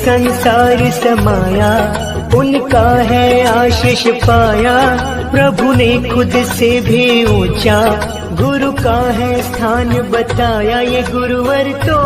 संसार समाया, उनका है आशीष पाया। प्रभु ने खुद से भी ऊंचा गुरु का है स्थान बताया। ये गुरुवर तो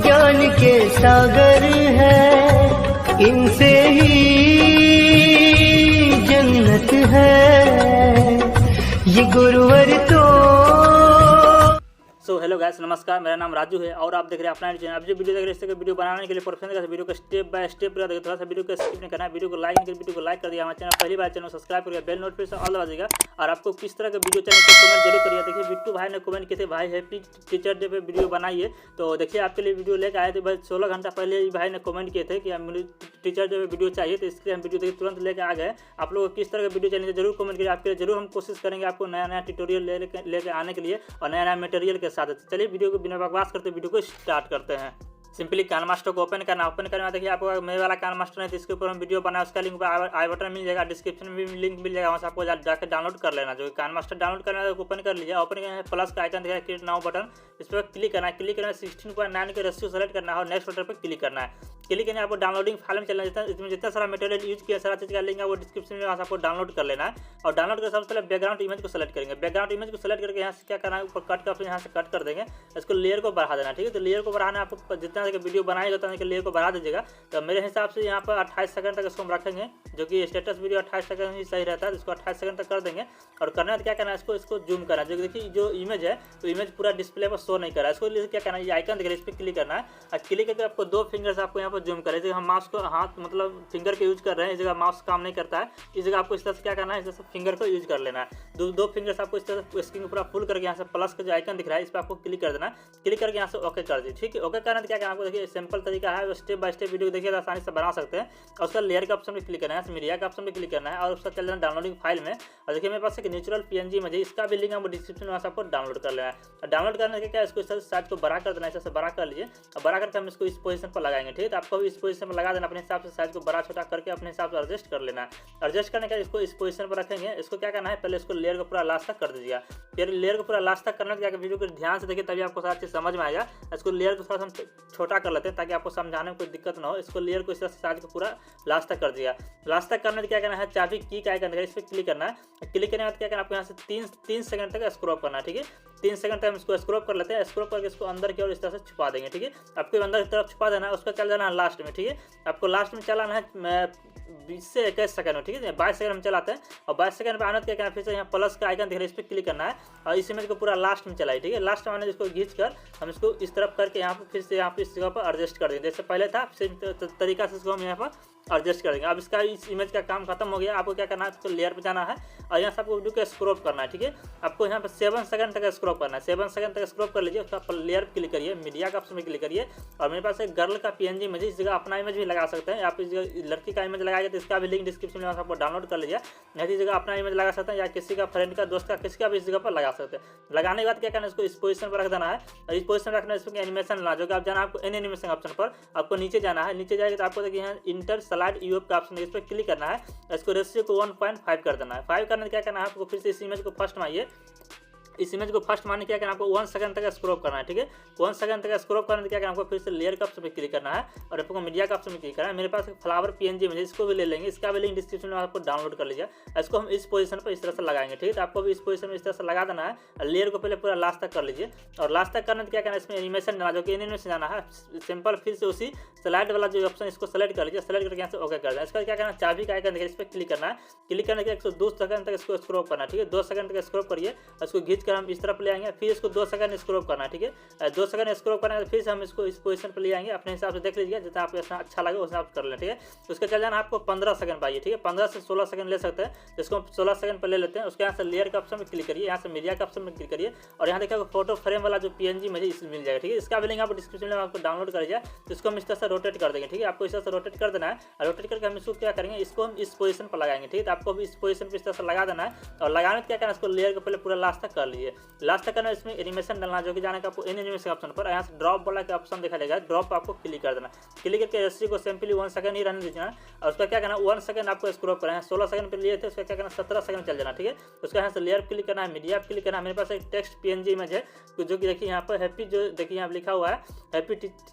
ज्ञान के सागर है, इनसे ही जन्नत है। ये गुरुवर तो हेलो गाइस, नमस्कार। मेरा नाम राजू है और आप देख रहे हैं अपना चैनल। आप जो वीडियो देख रहे हैं इसके वीडियो बनाने के लिए प्रोफेशनल का वीडियो को स्टेप बाय स्टेप पूरा देखिए। थोड़ा सा वीडियो को स्किप नहीं करना है। वीडियो को लाइक नहीं कर, वीडियो को लाइक कर दिया। हमारे चैनल पहली बार चैनल सब्सक्राइब करिए, बेल नोटिफिकेशन ऑल दबाइएगा। और आपको किस तरह का वीडियो चाहिए तो कमेंट जरूर करिए। देखिए बिट्टू भाई ने कमेंट किए थे, भाई हैप्पी टीचर डे पे वीडियो बनाइए। तो देखिए आपके लिए वीडियो लेकर आए थे। भाई 16 घंटा पहले ही भाई ने कमेंट किए थे कि मुझे टीचर डे पे वीडियो चाहिए, तो इसलिए हम वीडियो देखिए तुरंत लेकर आ गए। आप लोग किस तरह का वीडियो चाहिए जरूर कमेंट करिए। आपके लिए जरूर हम कोशिश करेंगे आपको नया नया ट्यूटोरियल लेकर आने के लिए और नया नया मटेरियल के साथ। चलिए वीडियो को बिना बकवास करते वीडियो को स्टार्ट करते हैं। सिंपली कानमास्टर को ओपन करना। ओपन करने में देखिए आपको मेरे वाला कानमास्टर है, जिसके ऊपर हम वीडियो बनाए उसका लिंक आई बटन मिल जाएगा, डिस्क्रिप्शन में भी लिंक मिल जाएगा, वहाँ से आपको जाकर डाउनलोड कर लेना। जो कानमास्टर डाउनलोड करना है ओपन कर लीजिए। ओपन करना है, प्लस का आइकन दिखाया क्रिएट नाउ बटन, इस पर क्लिक करना है। क्लिक करना है 16.9 के रेशियो सेलेक्ट करना है और नेक्स्ट बटन पर क्लिक करना है। क्लिक करना है, आपको डाउनलोडिंग फाइल में चलना है। इसमें जितना सारा मटेरियल यूज किया सारा चीज़ का लिंक है वो डिस्क्रिप्शन में, वहाँ से आपको डाउनलोड कर लेना है। और डाउनलोड कर सबसे पहले बैकग्राउंड इमेज को सेलेक्ट करेंगे। बैकग्राउंड इमेज को सेलेक्ट करके यहाँ से क्या करना है, ऊपर कट का यहाँ से कट कर देंगे। इसको लेयर को बढ़ा देना, ठीक है। तो लेयर को बढ़ाना है, आपको जितना वीडियो बनाएगा उतना लेयर को बढ़ा दीजिएगा। तो मेरे हिसाब से यहाँ पर 28 सेकंड तक इसको हम रखेंगे, जो कि स्टेटस वीडियो 28 सेकंड ही सही रहता है। इसको 28 सेकंड तक कर देंगे। और करना है क्या करना है, इसको जूम करना है। जो देखिए जो इमेज है तो इमेज पूरा डिस्प्ले पर शो नहीं कर रहा है। इसको क्या करना है, ये आइकन दिख रहा है, इस पर क्लिक करना है। और क्लिक करके आपको 2 फिंगर से आपको यहाँ पर जूम करें। जैसे हम माउस को हाथ मतलब फिंगर के यूज कर रहे हैं, इस जगह माउस काम नहीं करता है। इस जगह आपको इस तरह से क्या करना है, इस तरह से फिंगर को यूज कर लेना है। 2 फिंगर से आपको इस तरह से स्क्रीन को पूरा फुल करके यहाँ से प्लस का जो आइकन दिख रहा है इस पर आपको क्लिक कर देना है। क्लिक करके यहाँ से ओके कर दीजिए, ठीक है। ओके करना है क्या करना है, आपको देखिए सिंपल तरीका है, स्टेप बाय स्टेप वीडियो देखिए आसानी से बना सकते हैं। और उसका लेयर का ऑप्शन में क्लिक करना है, मीडिया का ऑप्शन में क्लिक करना है और उसका चल जाना डाउनलोडिंग फाइल में। और देखिए मेरे पास एक नेचुरल पीएनजी इमेज है, इसका भी लिंक आपको डिस्क्रिप्शन में आपको डाउनलोड कर लेना है। डाउनलोड करने के क्या इसको इस साइज को बड़ा कर देना है, इसे बड़ा कर लीजिए। और बड़ा करके हम इसको इस पोजीशन पर लगाएंगे, ठीक है। तो आपको भी इस पोजीशन पर लगा देना, अपने हिसाब से साइज को बड़ा छोटा करके अपने हिसाब से एडजस्ट कर लेना है। एडजस्ट करने के इसको इस पोजीशन पर रखेंगे। इसको क्या करना है, पहले इसको लेयर को पूरा लास्ट तक कर दीजिएगा। फिर लेयर को पूरा लास्ट तक करने के वीडियो को ध्यान से देखिए, तभी आपको सारा चीज समझ में आएगा। इसको लेयर को थोड़ा सा हम छोटा कर लेते हैं ताकि आपको समझाने में कोई दिक्कत ना हो। इसको लेयर को इस तरह से साइज को पूरा लास्ट तक कर दिया। लास्ट तक करने क्या करना है, चाबी की का आइकन इस पर क्लिक करना है। क्लिक करने के बाद क्या करना है, आपको यहाँ से 3 सेकंड तक स्क्रॉल करना है, ठीक है। 3 सेकंड तक हम इसको स्क्रॉल कर लेते हैं। स्क्रॉल करके इसको अंदर की ओर इस तरह से छुपा देंगे, ठीक है। आपको अंदर की तरफ छुपा देना है, उसका चल जाना है लास्ट में, ठीक है। आपको लास्ट में चलाना है 20 से 21 सेकंड में, ठीक है। 22 सेकंड में चलाते हैं। और 22 सेकंड पर आने क्या करना है, फिर से यहाँ प्लस का आइकन दिख रहा है, इस पर क्लिक करना है और इस इमेज को पूरा लास्ट में चलाइए, ठीक है। लास्ट में आने इसको खींच कर हम इसको इस तरफ करके यहाँ पर फिर से यहाँ पे इस जगह पर एडजस्ट कर देंगे। जैसे पहले था सेम तरीका से इसको हम यहाँ पर एडजस्ट कर देंगे। अब इसका इस इमेज का काम खत्म हो गया। आपको क्या करना है, इसको लेयर पे जाना है और यहाँ से आपको वीडियो को स्क्रॉप करना है, ठीक है। आपको यहाँ पे 7 सेकंड तक स्क्रॉप करना है। 7 सेकंड तक स्क्रॉप कर लीजिए। उसका लेयर पे क्लिक करिए, मीडिया का ऑप्शन में क्लिक करिए। और मेरे पास एक गर्ल का पीएनजी इमेज है, इस जगह अपना इमेज भी लगा सकते हैं। आप इस जगह लड़की का इमेज लगाएंगे तो इसका भी लिंक डिस्क्रिप्शन में आपको डाउनलोड कर लीजिए। नहीं इस जगह अपना इमेज लगा सकते हैं या किसी का फ्रेंड का, दोस्त का, किसी का भी इस जगह पर लगा सकते हैं। लगाने के बाद क्या करना है, इसको इस पोजीशन पर रख देना है। और इस पोजीशन पर रखना है, इसमें एनिमेशन लाना, जो कि आप जाना आपको एनिमेशन ऑप्शन पर आपको नीचे जाना है। नीचे जाएगा तो आपको देखिए यहाँ इंटर स्लाइड यूएफ का ऑप्शन, इस पर क्लिक करना है। इसको रेशियो को 1.5 कर देना है। 5 करने क्या करना है, आपको फिर से इस इमेज को फर्स्ट में आइए। इस इमेज को फर्स्ट मानने क्या करना है, आपको 1 सेकंड तक स्क्रॉल करना है, ठीक है। 1 सेकंड तक स्क्रॉल करने क्या करना है, आपको फिर से लेयर का ऑप्शन पे क्लिक करना है और आपको मीडिया का ऑप्शन में क्लिक करना है। मेरे पास एक फ्लावर पीएनजी इमेज, इसको भी ले लेंगे, इसका भी लिंक डिस्क्रिप्शन में आपको डाउनलोड कर लीजिए। इसको हम इस पोजीशन पर इस तरह से लगाएंगे, ठीक है। तो आपको भी इस पोजीशन में इस तरह से लगा देना है। लेयर को पहले पूरा लास्ट तक कर लीजिए और लास्ट तक करने क्या करना है, इसमें एनिमेशन जाना, जो कि एनिमेशन जाना है सिंपल। फिर से उसी स्लाइड वाला जो ऑप्शन इसको सेलेक्ट कर लीजिए। सेलेक्ट करके यहाँ से ओके कर देना। इसका क्या करना है, चाबी का आइकन देखिए, इस पर क्लिक करना है। क्लिक करने के 102 सेकंड तक इसको स्क्रॉल करना है, ठीक है। 2 सेकंड तक स्क्रॉल करिए, इसको खींच कर हम इस तरफ ले आएंगे। फिर इसको 2 सेकंड स्क्रॉल करना है, ठीक है। 2 सेकंड स्क्रॉल करना है, फिर से हम इसको इस पोजीशन पर ले आएंगे। अपने हिसाब से देख लीजिए, जितना आपको अच्छा लगे उस हिसाब से कर लें, ठीक है। उसका चल जाना आपको 15 सेकंड पाइए, ठीक है। 15 से 16 सेकंड ले सकते हैं, जिसको हम 16 सेकंड पर ले लेते हैं। उसके यहाँ से लेयर का ऑप्शन में क्लिक करिए, यहाँ से मीडिया का ऑप्शन में क्लिक करिए और यहाँ देखिए फोटो फ्रेम वाला जो पीएनजी इमेज इसमें मिल जाएगा, ठीक है। इसका भी लिंक आपको डिस्क्रिप्शन में आपको डाउनलोड कर लीजिए। तो इसको हम इस तरह से रोटेट कर देंगे, ठीक है। आपको इस तरह से रोटेट कर देना है और रोटेट करके हम इसको क्या करेंगे, इसको हम इस पोजीशन पर लगाएंगे, ठीक है। तो आपको भी इस पोजीशन पर इस तरह से लगा देना है और लगाने क्या करना है, इसको लेयर को पहले पूरा लास्ट तक कर लीजिए। लास्ट तक करना है, इसमें एनिमेशन डालना, जो कि जाने का आपको एनिमेशन ऑप्शन पर यहाँ से ड्रॉप वाला का ऑप्शन दिखा देगा। ड्रॉप पर आपको क्लिक कर देना। क्लिक करके रेसिपी को सिंपली 1 सेकंड ही रहने दीजिए और उसका क्या करना है, 1 सेकंड आपको स्क्रॉल करना है। 16 सेकंड पर लिए थे, उसका क्या करना है, 17 सेकंड चल जाना, ठीक है। उसका यहाँ से लेयर क्लिक करना है, मीडिया क्लिक करना है। मेरे पास एक टेक्स्ट पीएनजी इमेज है, जो कि देखिए यहाँ पर हैप्पी, जो देखिए यहाँ लिखा हुआ है हैप्पी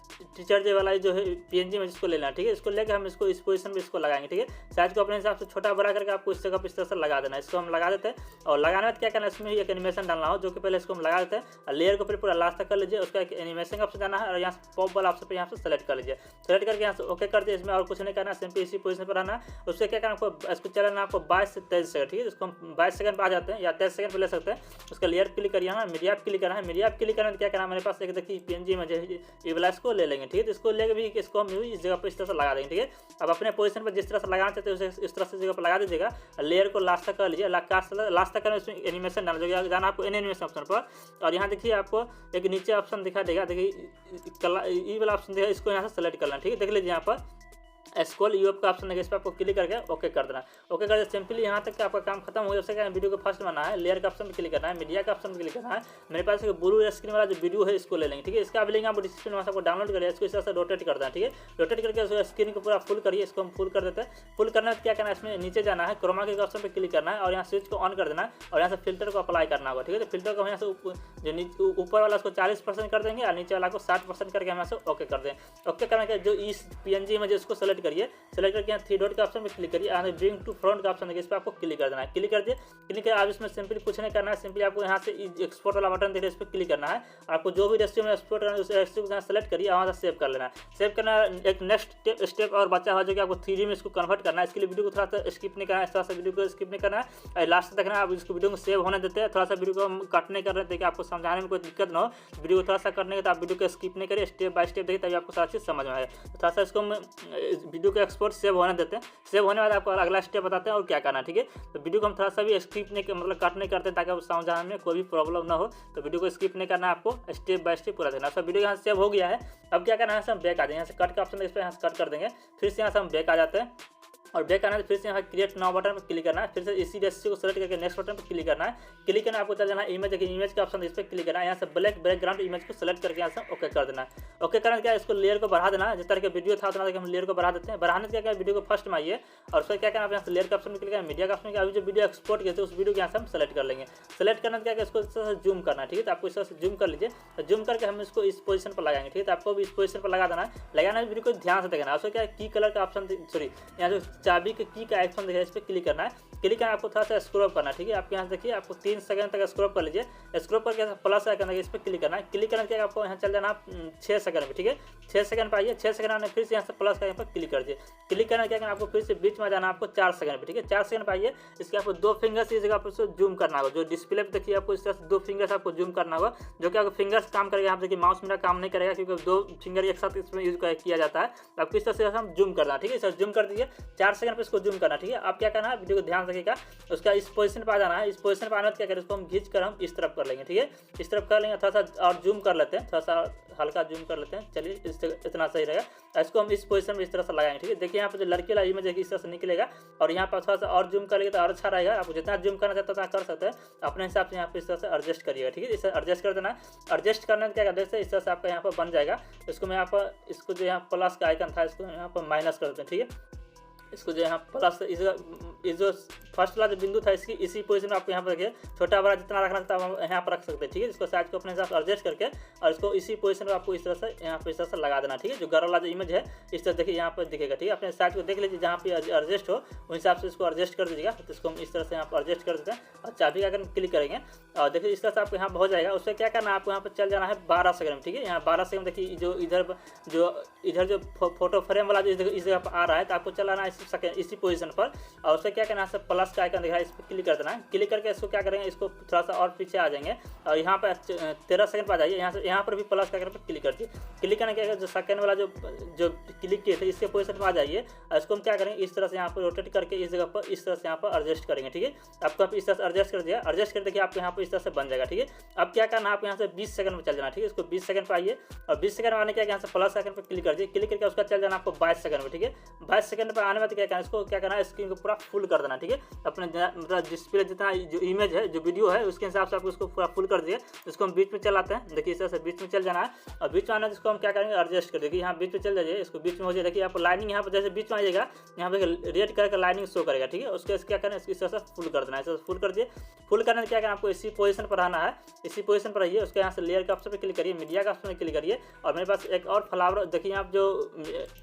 टीचर जे वाला जो है PNG में जिसको लेना है, ठीक है। इसको लेकर हम इसको इस पोजीशन पे इसको लगाएंगे, ठीक है। साइज को अपने हिसाब से छोटा बड़ा करके आपको इस जगह पे इस तरह से लगा देना है। इसको हम लगा देते हैं और लगाने में क्या करना है, इसमें एक एनिमेशन डालना हो, जो कि पहले इसको हम लगा देते हैं। लेयर को फिर पूरा लास्ट तक कर लीजिए, उसका एक एनिमेशन का ऑप्शन जाना है और यहाँ से पॉप वाला ऑप्शन पे यहाँ से सेलेक्ट कर लीजिए। सेलेक्ट करके यहाँ से ओके कर दिए। इसमें और कुछ नहीं करना, सिंपली इसी पोजीशन पर रहना है। उससे क्या करना आपको, इसको चलाना आपको 22 से 23 सेकंड, ठीक है। इसको हम 22 सेकंड पर आ जाते हैं या 23 सेकंड पर ले सकते हैं। उसका लेयर क्लिक करिए, हाँ मीडिया पे क्लिक करना है। मीडिया पे क्लिक करना है क्या करना है, मेरे पास एक देखिए PNG में ये वाला इसको ले लेंगे, ठीक है। इसको लेकर भी इसको हम इस जगह पर इस तरह से लगा देंगे, ठीक है। अब अपने पोजीशन पर जिस तरह से लगाना चाहते हैं उसे इस तरह से जगह पर लगा दीजिएगा। लेयर को लास्ट तक कर लीजिए, लास्ट तक करना, इसमें एनिमेशन डाल दीजिएगा, जाना आपको एनिमेशन ऑप्शन पर। और यहाँ देखिए आपको एक नीचे ऑप्शन दिखा देगा, देखिए ये वाला ऑप्शन देगा, इसको यहाँ से सेलेक्ट करना, ठीक है। देख लीजिए यहाँ पर स्क्रॉल यूएफ का ऑप्शन है, इस पर आपको क्लिक करके ओके कर देना। ओके कर दे, सिंपली यहाँ तक कि आपका काम खत्म हो गया। उससे क्या वीडियो को फर्स्ट बनाना है, लेयर का ऑप्शन पर क्लिक करना है, मीडिया का ऑप्शन पर क्लिक करना है। मेरे पास एक ब्लू स्क्रीन वाला जो वीडियो है इसको ले लेंगे, ठीक है। इसका भी लेंगे आप डिस्क्रिप्शन में, आपको डाउनलोड करिए। इसको इस तरह से रोटेट कर देना, ठीक है। रोटेट करके स्क्रीन को पूरा फुल करिए। इसको हम फुल कर देते हैं। फुल करना है क्या करना है, इसमें नीचे जाना है, क्रोमा के ऑप्शन पर क्लिक करना है और यहाँ स्विच को ऑन कर देना है और यहाँ से फिल्टर को अप्लाई करना होगा, ठीक है। तो फिल्टर को यहाँ से जो ऊपर वाला उसको 40% कर देंगे और नीचे वाला को 60% करके हम यहाँ से ओके कर दें। ओके करने के जो इस PNG में जो इसको सेलेक्ट करिए, सेलेक्ट करके यहाँ 3 डॉट का ऑप्शन पे क्लिक करिए, यहाँ से ब्रिंग टू फ्रंट का ऑप्शन है, इस पर आपको क्लिक कर देना है। क्लिक कर दिए, क्लिक कर आप इसमें सिंपली कुछ नहीं करना है, सिंपली आपको यहाँ से एक्सपोर्ट वाला बटन देखिए, इस पर क्लिक करना है। आपको जो भी रेसिपी में एक्सपोर्ट करना है उस रेसिपी को यहाँ सेलेक्ट करिए, वहाँ से सेव कर लेना है। सेव करना एक नेक्स्ट स्टेप और बचा हुआ जो कि आपको 3D में इसको कन्वर्ट करना है। इसके लिए वीडियो को थोड़ा सा स्किप नहीं करना है, इस तरह से वीडियो को स्किप नहीं करना है, लास्ट तक देखना है। आप इसको वीडियो को सेव होने देते हैं, थोड़ा सा वीडियो को हम कट नहीं कर रहे थे कि आपको समझाने में कोई दिक्कत ना हो। वीडियो को थोड़ा सा करने के तो आप वीडियो को स्किप नहीं करिए, स्टेप बाय स्टेप देखिए, तभी आपको सारा चीज़ समझ में आए। थोड़ा सा इसको हम वीडियो को एक्सपोर्ट सेव होने देते हैं। सेव होने बाद आपको अगला स्टेप बताते हैं और क्या करना है, ठीक है। तो वीडियो को हम थोड़ा सा भी स्किप नहीं मतलब कट नहीं करते ताकि आपको समझाने में कोई भी प्रॉब्लम ना हो। तो वीडियो को स्किप नहीं करना है, आपको स्टेप बाय स्टेप पूरा देना। सब वीडियो यहाँ सेव हो गया है। अब क्या करना है, हम बैक आ जाएंगे, यहाँ से कट का ऑप्शन है, इस पर यहाँ से कट कर देंगे। फिर से यहाँ से हम बैक आ जाते हैं और बैक करना है। फिर से यहाँ क्रिएट नाउ बटन पर क्लिक करना है। फिर से इसी रेसिपी को सेलेक्ट करके नेक्स्ट बटन पर क्लिक करना है। क्लिक करना आपको चल जाना है इमेज, इमेज का ऑप्शन इस पर क्लिक करना है। यहाँ से ब्लैक बैकग्राउंड इमेज को सेलेक्ट करके यहाँ से ओके कर देना है। ओके करना क्या, इसको लेयर को बढ़ा देना है। जिस तरह के वीडियो था उतना हम लेयर को बढ़ा देते हैं। बढ़ाने से क्या वीडियो को फर्स्ट में आइए और उसका क्या करना है, यहाँ से लेयर का ऑप्शन में क्लिक करना, मीडिया का ऑप्शन, अभी जो वीडियो एक्सपोर्ट किए थे उस वीडियो को यहाँ से हम सेलेक्ट कर लेंगे। सेलेक्ट करना क्या, इसको इस तरह से जूम करना है, ठीक है। तो आपको इस तरह से जूम कर लीजिए। तो जूम करके हम इसको इस पोजीशन पर लगाएंगे, ठीक है। तो आपको भी इस पोजीशन पर लगा देना है। लगाना है वीडियो को ध्यान से देखना है। उसको क्या की कलर का ऑप्शन, सॉरी यहाँ जो चाबी के की का आइकन दिखा है इस पर क्लिक करना है। क्लिक करना आपको थोड़ा सा स्क्रॉल करना है, ठीक है। आपके यहाँ से देखिए आपको 3 सेकंड तक स्क्रॉल कर लीजिए। स्क्रॉल करके प्लस आइकन है इस पर क्लिक करना है। क्लिक करने के आपको यहाँ चल जाना 6 सेकंड में, ठीक है। 6 सेकंड पर आइए। 6 सेकंड आने फिर से यहाँ से प्लस का यहाँ पर क्लिक कर दीजिए। क्लिक करना क्या करना आपको फिर से बीच में जाना आपको 4 सेकंड पर, ठीक है। 4 सेकंड पर आइए। इसके आपको 2 फिंगर से इस जगह पर जूम करना होगा। जो डिस्प्ले पर देखिए आपको इस तरह से 2 फिंगर से आपको जूम करना होगा, जो कि आपको फिंगर्स काम करेगा। यहाँ देखिए माउस मेरा काम नहीं करेगा क्योंकि 2 फिंगर एक साथ इसमें यूज किया जाता है। आपको इस तरह से हम जूम करना, ठीक है। सर जूम कर दीजिए। 4 सेकंड पर इसको जूम करना, ठीक है। आप क्या करना है, वीडियो को ध्यान रखिएगा। उसका इस पोजीशन पर आ जाना है। इस पोजीशन पर आना तो क्या करें, इसको हम खींच कर हम इस तरफ कर लेंगे, ठीक है। इस तरफ कर लेंगे, थोड़ा सा और जूम कर लेते हैं, थोड़ा सा हल्का जूम कर लेते हैं। चलिए इतना सही रहेगा। इसको हम इस पोजीशन में इस तरह से लगाएंगे, ठीक है। देखिए यहाँ पर जो लड़की वाला इमेज है इस तरह से निकलेगा और यहाँ पर थोड़ा सा और जूम करेंगे तो और अच्छा रहेगा। आपको जितना जूम करना चाहते हो उतना कर सकते हैं, अपने हिसाब से यहाँ पर इस तरह से एडजस्ट करिएगा, ठीक है। इसे एडजस्ट कर देना। एडजस्ट करने से क्या करते हैं, इस तरह से आपका यहाँ पर बन जाएगा। इसको मैं यहाँ पर इसको जो यहाँ प्लस का आइकन था इसको यहाँ पर माइनस कर देते हैं, ठीक है। इसको जो यहाँ प्लस इस जो फर्स्ट वाला जो बिंदु था इसकी इसी पोजीशन में आपको यहाँ पर रखिए। छोटा बड़ा जितना रखना था हम यहाँ पर रख सकते हैं, ठीक है। इसको साइज को अपने हिसाब से एडजस्ट करके और इसको इसी पोजीशन में आपको इस तरह से यहाँ पर इस तरह से लगा देना, ठीक है। जो घर वाला जो इमेज है इस तरह देखिए यहाँ पर दिखेगा, ठीक है। अपने साइज को देख लीजिए, जहाँ पे एडजस्ट हो उस हिसाब से इसको एडजस्ट कर दीजिएगा। तो इसको हम इस तरह से यहाँ पर एडजस्ट कर देते हैं और चाबी का आइकन क्लिक करेंगे और देखिए इस तरह से आपको यहाँ हो जाएगा। उससे क्या करना है, आपको यहाँ पर चल जाना है 12 सेकंड में, ठीक है। यहाँ 12 सेकंड देखिए जो इधर जो फोटो फ्रेम वाला जो इस जगह पर आ रहा है तो आपको चलाना है इसी पोजीशन पर। और उससे क्या करना है, प्लस का आइकन दिखा है इस पर क्लिक कर देना है। क्लिक करके इसको क्या करेंगे, इसको थोड़ा सा और पीछे आ जाएंगे और यहाँ पर 13 सेकंड पर आ जाइए। यहाँ पर भी प्लस का आइकन पर क्लिक करते हैं। क्लिक करने के जो सेकंड वाला जो क्लिक किए थे इसके पोजीशन पर आ जाइए और इसको हम क्या करेंगे, इस तरह से यहाँ पर रोटेट करके इस जगह पर इस तरह से यहाँ पर एडजस्ट करेंगे, ठीक है। आपको आप इस तरह से एडजस्ट कर दिया। एडजस्ट कर देखिए आपको यहाँ पर इस तरह से बन जाएगा, ठीक है। अब क्या करना है, आप यहाँ से 20 सेकंड में चल जाना, ठीक है। इसको 20 सेकंड पर आइए और 20 सेकंड में आने के यहाँ से प्लस आइकन पर क्लिक कर दिए। क्लिक करके उसका चल जाना आपको 22 सेकंड में, ठीक है। 22 सेकंड पर आने में क्या करना है, इसको क्या करना है, स्क्रीन को पूरा फुल फुल कर देना, ठीक है। अपने मतलब डिस्प्ले जितना जो इमेज है, जो वीडियो है, उसके हिसाब से आप उसको पूरा फुल कर दिए। इसको हम बीच में चलाते हैं, देखिए इस तरह से बीच में चल जाना है। और बीच में आना जिसको हम क्या करेंगे, एडजस्ट कर देंगे। यहाँ बीच में चल जाइए, इसको बीच में हो जाए। देखिए आप लाइनिंग यहाँ पर जैसे बीच में आइएगा, यहाँ पे रेड कलर का लाइनिंग शो करेगा, ठीक है। उसके क्या करना है, इस तरह से फुल कर देना है। इस फुल कर दिए। फुल करने से क्या करना है, आपको इसी पोजीशन पर रहना है, इसी पोजीशन पर रहिए। उसके यहाँ से लेयर के ऑप्शन पर क्लिक करिए, मीडिया का ऑप्शन पर क्लिक करिए। और मेरे पास एक और फ्लावर, देखिए आप जो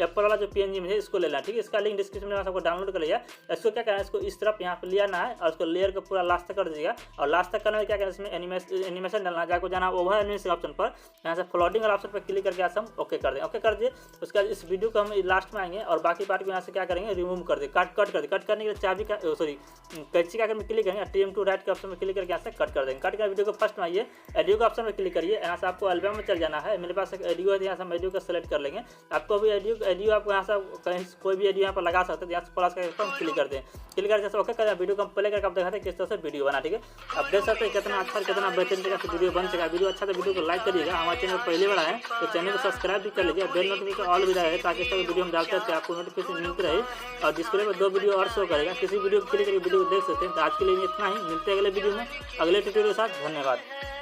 एप्पल वाला जो PNG में है, इसको ले लेना, ठीक है। इसका लिंक डिस्क्रिप्शन में आपको डाउनलोड कर लिया। इसको क्या करना है, इसको इस तरफ यहाँ पे ले आना है और उसको लेयर को पूरा लास्ट तक कर दीजिएगा। और लास्ट तक करने में क्या करना है, इसमें एनिमेशन डालना है। जाको जाना ओवर एनिमेशन ऑप्शन पर, यहाँ से फ्लोटिंग वाला ऑप्शन पर क्लिक करके हम ओके कर दें। ओके कर दिए। उसके बाद इस वीडियो को हम लास्ट में आएंगे और बाकी पार्ट को यहाँ से क्या करेंगे, रिमूव कर दे, कट कर दे। कट करने के लिए चाबी का कैंची का क्लिक करेंगे, TM टू राइट के ऑप्शन में क्लिक करके यहाँ से कट कर देंगे। कट कर वीडियो को फर्स्ट में आइए, ऑडियो के ऑप्शन में क्लिक करिए। यहाँ से आपको एल्बम में चल जाना है। मेरे पास एक ऑडियो है, यहाँ से हम ऑडियो को सेलेक्ट कर लेंगे। आपको भी ऑडियो आपको यहाँ से कहीं कोई भी ऑडियो यहाँ पर लगा सकते हैं। यहाँ से प्लस का क्लिक कर दें। क्लिक करके जैसे ओके करें, वीडियो को हम प्ले करके आप दिखाते हैं किस तरह से वीडियो बना, ठीक है। आप देख सकते हैं कितना अच्छा कितना बेहतरीन तरीके से वीडियो बन सका। वीडियो अच्छा तो वीडियो को लाइक करिएगा। हमारे चैनल पहली बार आए तो चैनल को सब्सक्राइब भी कर लीजिए। बेल नोटिफिकेशन ऑल भी रहे ताकि इस तरह वीडियो हम डालते हैं आपको नोटिफिकेशन मिलती रहे। और डिस्प्ले में 2 वीडियो और शो करेगा, किसी वीडियो को क्लिक करके वीडियो को देख सकते हैं। तो आज के लिए इतना ही, मिलते हैं अगले वीडियो में अगले ट्यूटोरियल के साथ। धन्यवाद।